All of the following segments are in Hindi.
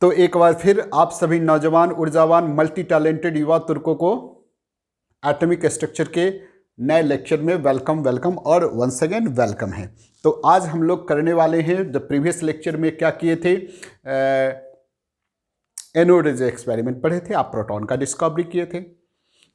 तो एक बार फिर आप सभी नौजवान ऊर्जावान मल्टी टैलेंटेड युवा तुर्कों को एटॉमिक स्ट्रक्चर के नए लेक्चर में वेलकम और वंस अगेन वेलकम है। तो आज हम लोग करने वाले हैं, जब प्रीवियस लेक्चर में क्या किए थे, एनोड एक्सपेरिमेंट पढ़े थे, आप प्रोटॉन का डिस्कवरी किए थे।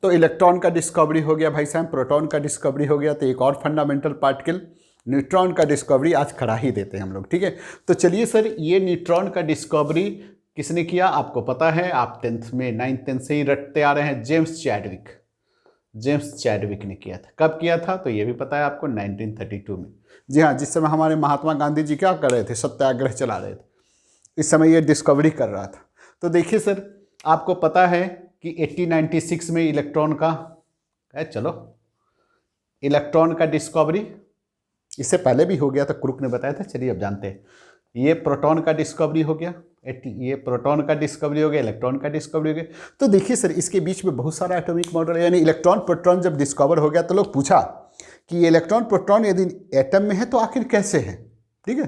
तो इलेक्ट्रॉन का डिस्कवरी हो गया भाई साहब, प्रोटॉन का डिस्कवरी हो गया, तो एक और फंडामेंटल पार्टिकल न्यूट्रॉन का डिस्कवरी आज करा ही देते हैं हम लोग, ठीक है। तो चलिए सर, ये न्यूट्रॉन का डिस्कवरी किसने किया आपको पता है, आप 10th में 9th-10th से ही रटते आ रहे हैं, जेम्स चैडविक ने किया था। कब किया था तो ये भी पता है आपको, 1932 में। जी हाँ, जिस समय हमारे महात्मा गांधी जी क्या कर रहे थे, सत्याग्रह चला रहे थे, इस समय ये डिस्कवरी कर रहा था। तो देखिए सर, आपको पता है कि 1896 में इलेक्ट्रॉन का डिस्कवरी, इससे पहले भी हो गया था, क्रुक ने बताया था। चलिए अब जानते हैं, ये प्रोटॉन का डिस्कवरी हो गया, ये प्रोटॉन का डिस्कवरी हो गया, इलेक्ट्रॉन का डिस्कवरी हो गया। तो देखिए सर, इसके बीच में बहुत सारा एटॉमिक मॉडल, यानी इलेक्ट्रॉन प्रोटॉन जब डिस्कवर हो गया तो लोग पूछा कि ये इलेक्ट्रॉन प्रोटॉन यदि एटम में है तो आखिर कैसे है, ठीक है,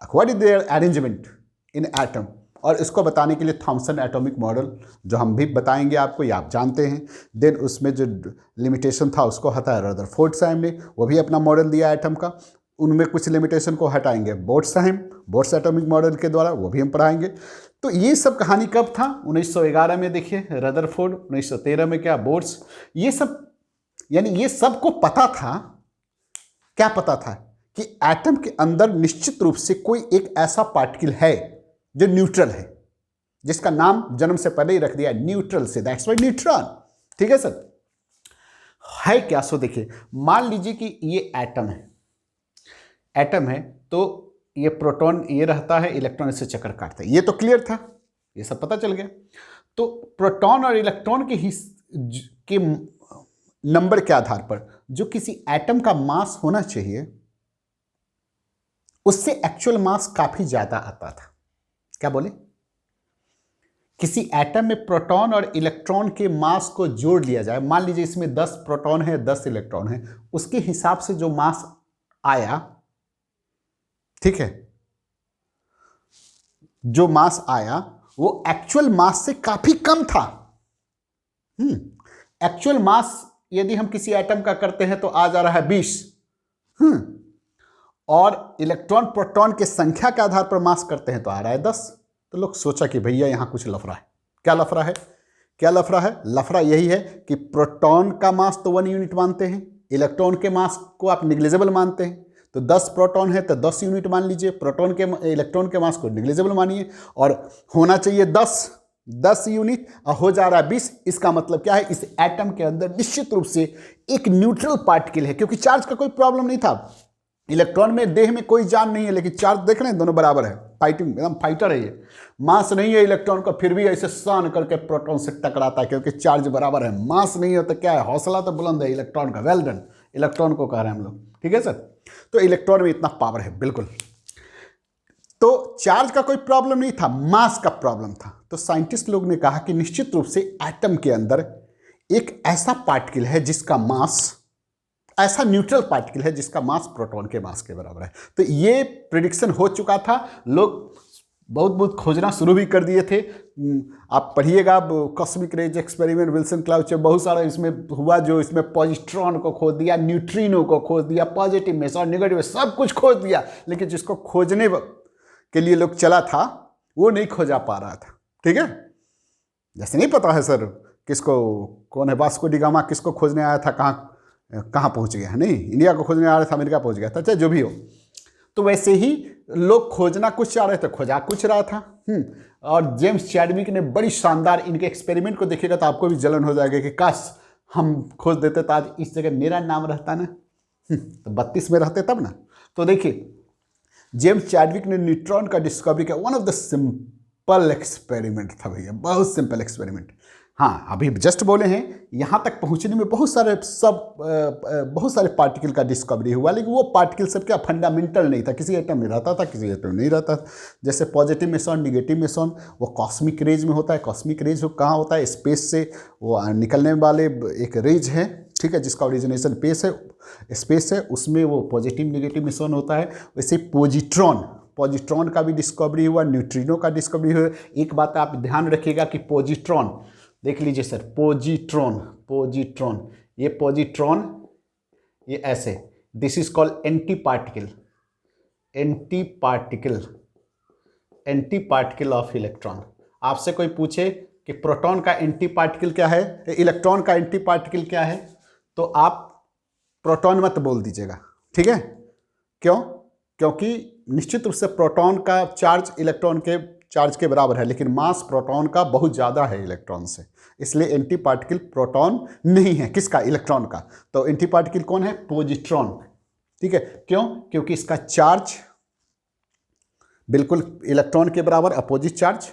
what is their arrangement in atom. और इसको बताने के लिए थॉमसन एटॉमिक मॉडल, जो हम भी बताएंगे आपको, ये आप जानते हैं। देन उसमें जो लिमिटेशन था उसको हटाया रदरफोर्ड साहब ने, वो भी अपना मॉडल दिया एटम का, उनमें कुछ लिमिटेशन को हटाएंगे बोर्ड्स एटॉमिक मॉडल के द्वारा, वो भी हम पढ़ाएंगे। तो ये सब कहानी कब था, 1911 में देखिए रदरफोर्ड, 1913 में क्या बोर्ड्स, ये सब, यानी ये सबको पता था, क्या पता था कि एटम के अंदर निश्चित रूप से कोई एक ऐसा पार्टिकल है जो न्यूट्रल है, जिसका नाम जन्म से पहले ही रख दिया न्यूट्रल से, दैट्स व्हाई न्यूट्रॉन, ठीक है सर। है क्या, सो देखिए, मान लीजिए कि ये एटम है, तो ये प्रोटॉन ये रहता है, इलेक्ट्रॉन इससे चक्कर काटता है, ये तो क्लियर था, ये सब पता चल गया। तो प्रोटॉन और इलेक्ट्रॉन के नंबर के आधार पर जो किसी एटम का मास होना चाहिए, उससे एक्चुअल मास काफी ज्यादा आता था। क्या बोले, किसी एटम में प्रोटॉन और इलेक्ट्रॉन के मास को जोड़ लिया जाए, मान लीजिए इसमें 10 प्रोटॉन है, 10 इलेक्ट्रॉन है, उसके हिसाब से जो मास आया, ठीक है, जो मास आया वो एक्चुअल मास से काफी कम था। एक्चुअल मास यदि हम किसी एटम का करते हैं तो आ जा रहा है 20, और इलेक्ट्रॉन प्रोटॉन के संख्या के आधार पर मास करते हैं तो आ रहा है 10। तो लोग सोचा कि भैया यहां कुछ लफड़ा है। क्या लफड़ा है? लफड़ा यही है कि प्रोटॉन का मास तो 1 यूनिट मानते हैं, इलेक्ट्रॉन के मास को आप निग्लिजिबल मानते हैं। तो 10 प्रोटॉन है तो 10 यूनिट मान लीजिए, इलेक्ट्रॉन के मास को निग्लिजिबल मानिए, और होना चाहिए 10 यूनिट, और हो जा रहा है 20। इसका मतलब क्या है, इस एटम के अंदर निश्चित रूप से एक न्यूट्रल पार्टिकल है, क्योंकि चार्ज का कोई प्रॉब्लम नहीं था। इलेक्ट्रॉन में देह में कोई जान नहीं है, लेकिन चार्ज देख रहे हैं, दोनों बराबर है, फाइटिंग, एकदम फाइटर है ये। मास नहीं है इलेक्ट्रॉन का, फिर भी ऐसे सान करके प्रोटॉन से टकराता है, क्योंकि चार्ज बराबर है। मास नहीं है तो क्या है, हौसला तो बुलंद है इलेक्ट्रॉन का। वेल डन, इलेक्ट्रॉन को कह रहे हैं हम लोग, ठीक है सर। तो इलेक्ट्रॉन में इतना पावर है, बिल्कुल। तो चार्ज का कोई प्रॉब्लम नहीं था, मास का प्रॉब्लम था। तो साइंटिस्ट लोग ने कहा कि निश्चित रूप से एटम के अंदर एक ऐसा पार्टिकल है जिसका मास, ऐसा न्यूट्रल पार्टिकल है जिसका मास प्रोटॉन के मास के बराबर है। तो ये प्रिडिक्शन हो चुका था, लोग बहुत खोजना शुरू भी कर दिए थे। आप पढ़िएगा कॉस्मिक रेज एक्सपेरिमेंट, विल्सन क्लाउच, बहुत सारा इसमें हुआ, जो इसमें पॉजिट्रॉन को खोज दिया, न्यूट्रिनो को खोज दिया, पॉजिटिव में और नेगेटिव में सब कुछ खोज दिया, लेकिन जिसको खोजने के लिए लोग चला था वो नहीं खोजा पा रहा था, ठीक है। जैसे नहीं पता है सर किसको, कौन है वास्को डी गामा, किसको खोजने आया था, कहाँ पहुंच गया है, नहीं, इंडिया को खोजने आ रहा था, अमेरिका पहुंच गया था, चाहे जो भी हो। तो वैसे ही लोग खोजना कुछ चाह रहे थे, खोजा कुछ रहा था। और जेम्स चैडविक ने बड़ी शानदार, इनके एक्सपेरिमेंट को देखिएगा तो आपको भी जलन हो जाएगा कि काश हम खोज देते तो आज इस जगह मेरा नाम रहता ना, तो 32 में रहते तब ना। तो देखिए, जेम्स चैडविक ने न्यूट्रॉन का डिस्कवरी किया, one of the simple experiment था भैया, बहुत सिंपल एक्सपेरिमेंट। हाँ, अभी जस्ट बोले हैं, यहाँ तक पहुँचने में बहुत सारे पार्टिकल का डिस्कवरी हुआ, लेकिन वो पार्टिकल सब क्या फंडामेंटल नहीं था, किसी एटम में रहता था, किसी एटम में नहीं रहता था। जैसे पॉजिटिव मेसॉन, निगेटिव मेसॉन, वो कॉस्मिक रेज में होता है। कॉस्मिक रेज कहाँ होता है, स्पेस से वो निकलने वाले एक रेज है, ठीक है, जिसका ओरिजिनेशन स्पेस है, उसमें वो पॉजिटिव निगेटिव मेसॉन होता है। वैसे पॉजिट्रॉन पॉजिट्रॉन का भी डिस्कवरी हुआ, न्यूट्रिनो का डिस्कवरी हुआ। एक बात आप ध्यान रखिएगा कि पॉजिट्रॉन, देख लीजिए सर, पॉजिट्रॉन, ये पॉजिट्रॉन, ये ऐसे, this is called anti particle of electron. आपसे कोई पूछे कि प्रोटॉन का एंटी पार्टिकल क्या है, इलेक्ट्रॉन का एंटी पार्टिकल क्या है, तो आप प्रोटॉन मत बोल दीजिएगा, ठीक है? क्यों? क्योंकि निश्चित रूप से प्रोटॉन का चार्ज इलेक्ट्रॉन के चार्ज के बराबर है, लेकिन मास प्रोटॉन का बहुत ज़्यादा है इलेक्ट्रॉन से, इसलिए एंटी पार्टिकल प्रोटॉन नहीं है। किसका? इलेक्ट्रॉन का। तो एंटी पार्टिकल कौन है? पॉजिट्रॉन, ठीक है? क्यों? क्योंकि इसका चार्ज बिल्कुल इलेक्ट्रॉन के बराबर, अपोजिट चार्ज,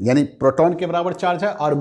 यानी प्रोटॉन के बराबर चार्ज है, और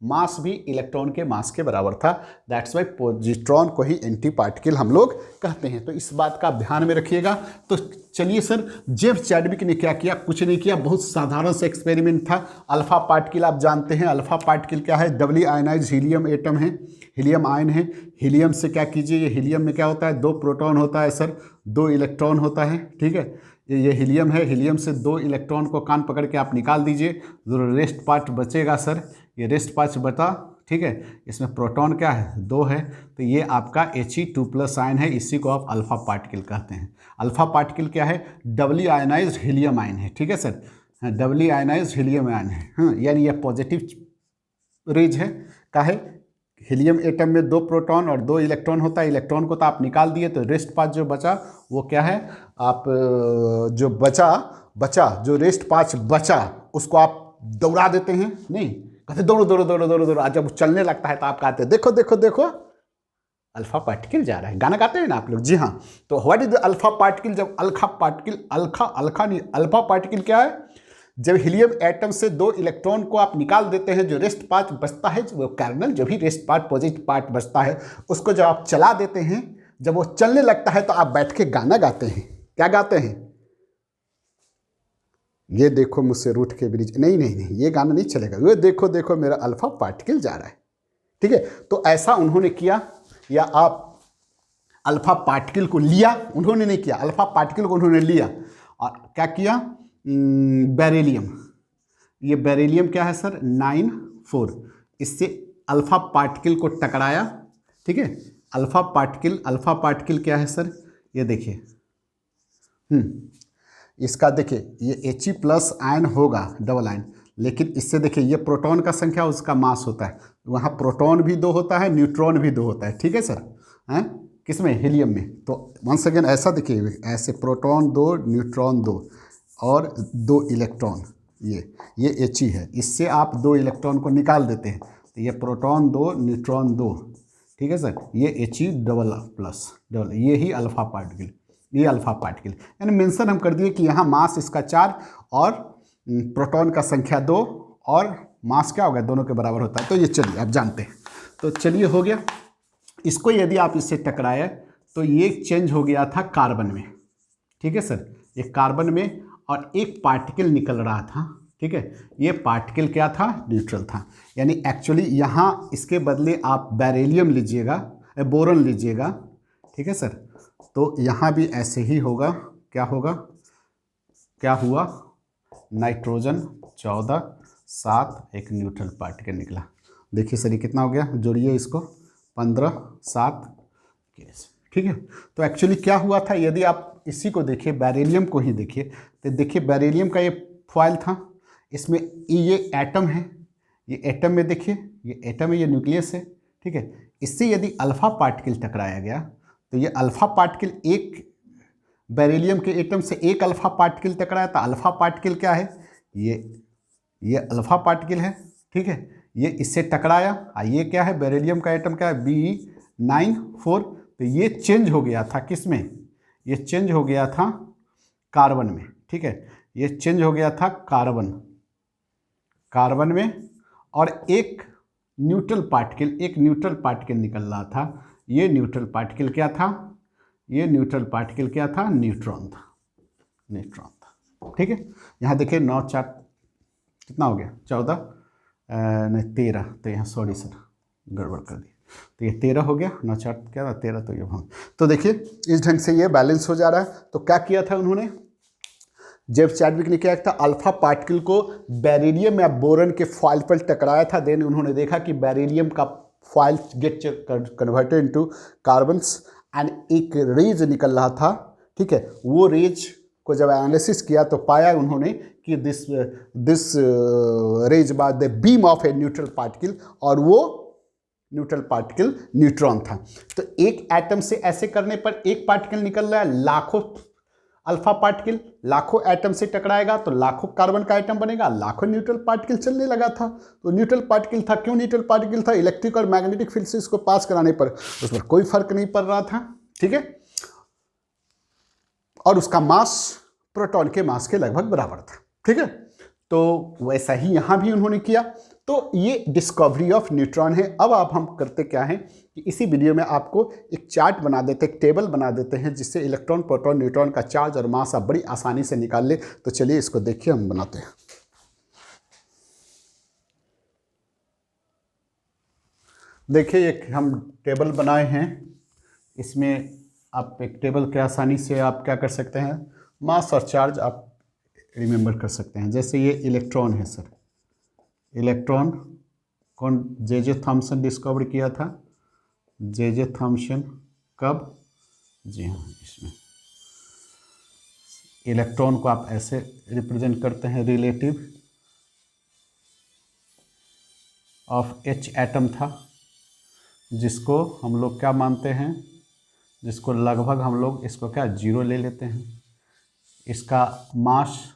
मास भी इलेक्ट्रॉन के मास के बराबर था। दैट्स वाई पॉजिट्रॉन को ही एंटी पार्टिकल हम लोग कहते हैं। तो इस बात का ध्यान में रखिएगा। तो चलिए सर, जेम्स चैडविक ने क्या किया? कुछ नहीं किया, बहुत साधारण सा एक्सपेरिमेंट था। अल्फा पार्टिकल आप जानते हैं, अल्फा पार्टिकल क्या है? डबली आयनाइज हीलियम एटम है, हीलियम आयन है। हीलियम से क्या कीजिए, ये हीलियम में क्या होता है? 2 प्रोटॉन होता है सर, 2 इलेक्ट्रॉन होता है, ठीक है? ये हीलियम है, हीलियम से 2 इलेक्ट्रॉन को कान पकड़ के आप निकाल दीजिए, जो रेस्ट पार्ट बचेगा सर, ये रेस्ट पार्ट बचा, ठीक है? इसमें प्रोटॉन क्या है? 2 है, तो ये आपका He2+ आयन है, इसी को आप अल्फा पार्टिकल कहते हैं। अल्फा पार्टिकल क्या है? डबली आयनाइज्ड हीलियम आयन है, ठीक है सर? हाँ, डबली आयनाइज्ड हीलियम आयन है, हाँ, यानी ये पॉजिटिव रेज है। का है? हीलियम एटम में 2 प्रोटॉन और 2 इलेक्ट्रॉन होता है। इलेक्ट्रॉन को तो आप निकाल दिए, तो रेस्ट पार्ट जो बचा वो क्या है? आप जो बचा जो रेस्ट पार्ट बचा उसको आप दौड़ा देते हैं, नहीं कहते दौड़ो। आज जब चलने लगता है तो आप कहते हैं देखो अल्फा पार्टिकल जा रहा है। गाना गाते हैं ना आप लोग? जी हाँ। तो what is the alpha particle? जब अल्फा पार्टिकल क्या है? जब हीलियम एटम से 2 इलेक्ट्रॉन को आप निकाल देते हैं, जो रेस्ट पार्ट बचता है, वो कर्नल, जो भी रेस्ट पार्ट पॉजिटिव पार्ट बचता है, उसको जब आप चला देते हैं, जब वो चलने लगता है तो आप बैठ के गाना गाते हैं। क्या गाते हैं? ये देखो मुझसे रूठ के ब्रिज, नहीं, ये गाना नहीं चलेगा। ये देखो मेरा अल्फा पार्टिकल जा रहा है, ठीक है? तो ऐसा उन्होंने किया, या आप अल्फा पार्टिकल को लिया, उन्होंने नहीं किया, अल्फा पार्टिकल को उन्होंने लिया और क्या किया? बेरिलियम, ये बेरिलियम क्या है सर? 9-4, इससे अल्फा पार्टिकल को टकराया, ठीक है? अल्फा पार्टिकल क्या है सर? ये देखिए, इसका देखिए, ये He+ आयन होगा, डबल आयन, लेकिन इससे देखिए, ये प्रोटॉन का संख्या, उसका मास होता है, वहाँ प्रोटॉन भी 2 होता है, न्यूट्रॉन भी 2 होता है, ठीक है सर? हैं? किसमें? हीलियम में। तो वंस अगेन ऐसा देखिए, ऐसे प्रोटॉन 2, न्यूट्रॉन 2 और 2 इलेक्ट्रॉन, ये He है, इससे आप 2 इलेक्ट्रॉन को निकाल देते हैं, तो ये प्रोटॉन 2, न्यूट्रॉन 2, ठीक है सर? ये He++, ये ही अल्फा पार्टिकल, ये अल्फा पार्टिकल। यानी मेंशन हम कर दिए कि यहाँ मास इसका 4 और प्रोटॉन का संख्या 2 और मास क्या होगा? दोनों के बराबर होता है। तो ये चलिए आप जानते हैं। तो चलिए हो गया। इसको यदि आप इससे टकराए तो ये चेंज हो गया था कार्बन में, ठीक है सर? ये कार्बन में, और एक पार्टिकल निकल रहा था, ठीक है? ये पार्टिकल क्या था? न्यूट्रल था। यानी एक्चुअली यहाँ इसके बदले आप बेरिलियम लीजिएगा, बोरॉन लीजिएगा, ठीक है सर? तो यहाँ भी ऐसे ही होगा। क्या होगा? क्या हुआ? नाइट्रोजन 14, 7, एक न्यूट्रल पार्टिकल निकला। देखिए सर, ये कितना हो गया? जोड़िए इसको, 15, 7 केस, ठीक है? तो एक्चुअली क्या हुआ था? यदि आप इसी को देखिए, बेरिलियम को ही देखिए, तो देखिए बेरिलियम का ये फॉइल था, इसमें ये एटम है, ये एटम में देखिए, ये एटम है, ये न्यूक्लियस है, ठीक है? इससे यदि अल्फा पार्टिकल टकराया गया तो ये अल्फा पार्टिकल, एक बेरिलियम के एटम से एक अल्फा पार्टिकल टकराया, तो अल्फा पार्टिकल क्या है? ये अल्फा पार्टिकल है, ठीक है? ये इससे टकराया, ये क्या है? बेरिलियम का एटम क्या है? Be9-4। तो ये चेंज हो गया था किसमें? ये चेंज हो गया था कार्बन में, ठीक है? ये चेंज हो गया था कार्बन में, और एक न्यूट्रल पार्टिकल निकल रहा था। ये न्यूट्रल पार्टिकल क्या था? न्यूट्रॉन था, ठीक है? यहाँ देखिए 9, 4 कितना हो गया? 14 नहीं 13, तो यहाँ सॉरी सर, गड़बड़ कर दी। तो ये 13 हो गया, 9 4 क्या था 13, तो ये हाँ। तो देखिए इस ढंग से ये बैलेंस हो जा रहा है। तो क्या किया था उन्होंने, जेम्स चैडविक ने क्या था, अल्फा पार्टिकल को बेरिलियम या बोरन के फॉइल पर टकराया था। देन उन्होंने देखा कि बेरिलियम का foil get converted into carbons and एक रेज निकल रहा था, ठीक है। वो रेज को जब एनालिसिस किया तो पाया उन्होंने कि this rays by the beam of a neutral particle, और वो न्यूट्रल पार्टिकल न्यूट्रॉन था। तो एक एटम से ऐसे करने पर एक पार्टिकल निकल रहा है, लाखों अल्फा पार्टिकल लाखों एटम से टकराएगा तो लाखों कार्बन का एटम बनेगा, लाखों न्यूट्रल पार्टिकल चलने लगा था। तो न्यूट्रल पार्टिकल था, क्यों न्यूट्रल पार्टिकल था, इलेक्ट्रिक और मैग्नेटिक फील्ड से इसको पास कराने पर उस पर कोई फर्क नहीं पड़ रहा था, ठीक है। और उसका मास प्रोटॉन के मास के लगभग बराबर था, ठीक है। तो वैसा ही यहां भी उन्होंने किया। तो ये डिस्कवरी ऑफ न्यूट्रॉन है। अब आप हम करते क्या हैं कि इसी वीडियो में आपको एक चार्ट बना देते, एक टेबल बना देते हैं, जिससे इलेक्ट्रॉन, प्रोटॉन, न्यूट्रॉन का चार्ज और मास आप बड़ी आसानी से निकाल ले। तो चलिए इसको देखिए, हम बनाते हैं। देखिए एक हम टेबल बनाए हैं, इसमें आप एक टेबल के आसानी से आप क्या कर सकते हैं, मास और चार्ज आप रिमेंबर कर सकते हैं। जैसे ये इलेक्ट्रॉन है सर, इलेक्ट्रॉन कौन, जे थॉम्सन डिस्कवर किया था, जे थॉम्सन, कब, जी हाँ, इसमें इलेक्ट्रॉन को आप ऐसे रिप्रेजेंट करते हैं, रिलेटिव ऑफ एच एटम था, जिसको हम लोग क्या मानते हैं, जिसको लगभग हम लोग इसको क्या जीरो ले लेते हैं। इसका मास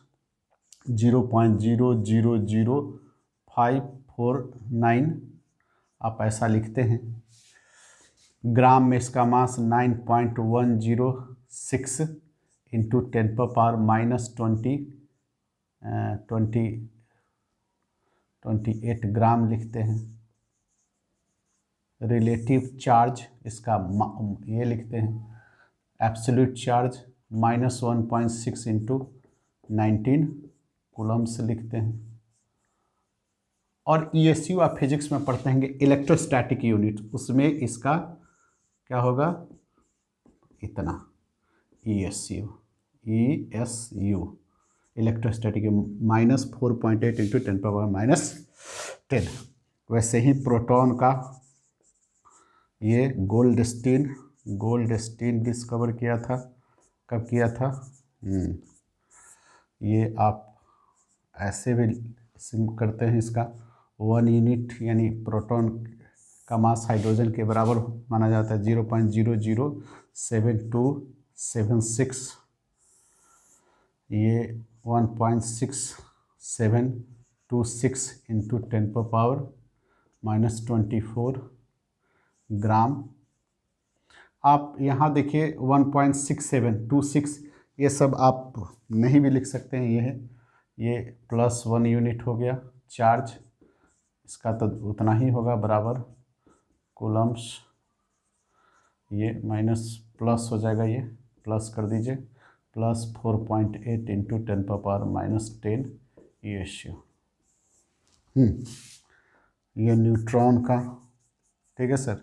0.000549 आप ऐसा लिखते हैं। ग्राम में इसका मास 9.106 इंटू 10⁻28 ग्राम लिखते हैं। रिलेटिव चार्ज इसका ये लिखते हैं, एब्सोल्यूट चार्ज -1.6 इंटू 19 कूलम्स लिखते हैं। और ESU आप फिजिक्स में पढ़ते हैं इलेक्ट्रोस्टैटिक यूनिट, उसमें इसका क्या होगा, इतना ESU इलेक्ट्रोस्टैटिक -4.8 इंटू 10⁻−10। वैसे ही प्रोटॉन का ये गोल्डस्टीन डिस्कवर किया था, कब किया था, ये आप ऐसे भी करते हैं, इसका 1 यूनिट यानी प्रोटॉन का मास हाइड्रोजन के बराबर माना जाता है, 0.007276, ये 1.6726 इंटू 10⁻24 ग्राम। आप यहाँ देखिए 1.6726, ये सब आप नहीं भी लिख सकते हैं, ये है, ये +1 यूनिट हो गया चार्ज, इसका तो उतना ही होगा बराबर कूलम्स, ये माइनस प्लस हो जाएगा, ये प्लस कर दीजिए, +4.8 इंटू 10⁻−10 ESU। ये न्यूट्रॉन का, ठीक है सर।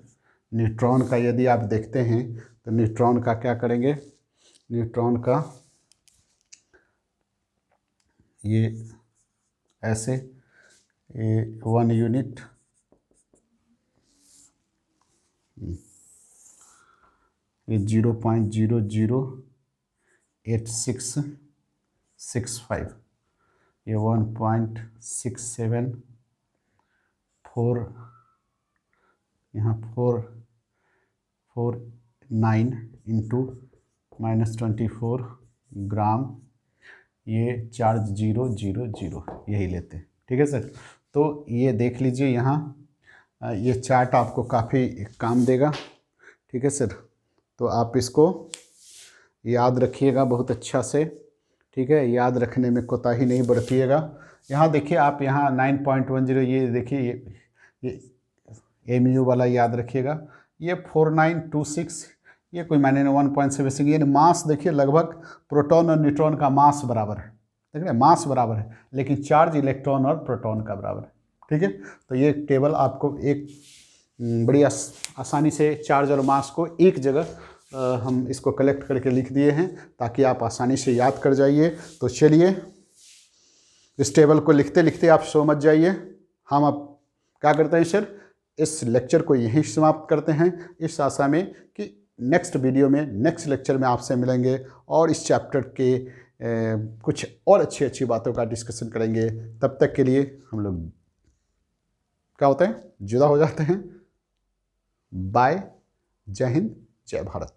न्यूट्रॉन का यदि आप देखते हैं तो न्यूट्रॉन का क्या करेंगे, न्यूट्रॉन का ये ऐसे, ये 1 यूनिट, ये 0.008665, ये 1.674, यहाँ 449 इंटू -24 ग्राम, ये चार्ज 000 यही लेते हैं, ठीक है सर। तो ये देख लीजिए यहाँ, ये चार्ट आपको काफ़ी काम देगा, ठीक है सर। तो आप इसको याद रखिएगा बहुत अच्छा से, ठीक है, याद रखने में कोताही नहीं बरतिएगा। यहाँ देखिए आप, यहाँ 9.10, ये देखिए, ये MU वाला याद रखिएगा, ये 4926, ये कोई मायने नहीं, 1.76, ये मास देखिए लगभग प्रोटॉन और न्यूट्रॉन का मास बराबर है, देख रहे हैं, मास बराबर है, लेकिन चार्ज इलेक्ट्रॉन और प्रोटॉन का बराबर है, ठीक है। तो ये टेबल आपको एक बड़ी आसानी से चार्ज और मास को एक जगह हम इसको कलेक्ट करके लिख दिए हैं ताकि आप आसानी से याद कर जाइए। तो चलिए इस टेबल को लिखते लिखते आप सो मत जाइए। हम अब क्या करते हैं सर, इस लेक्चर को यहीं समाप्त करते हैं, इस आशा में कि नेक्स्ट वीडियो में, नेक्स्ट लेक्चर में आपसे मिलेंगे और इस चैप्टर के कुछ और अच्छी अच्छी बातों का डिस्कशन करेंगे। तब तक के लिए हम लोग क्या होते हैं, जुदा हो जाते हैं। बाय, जय हिंद, जय भारत।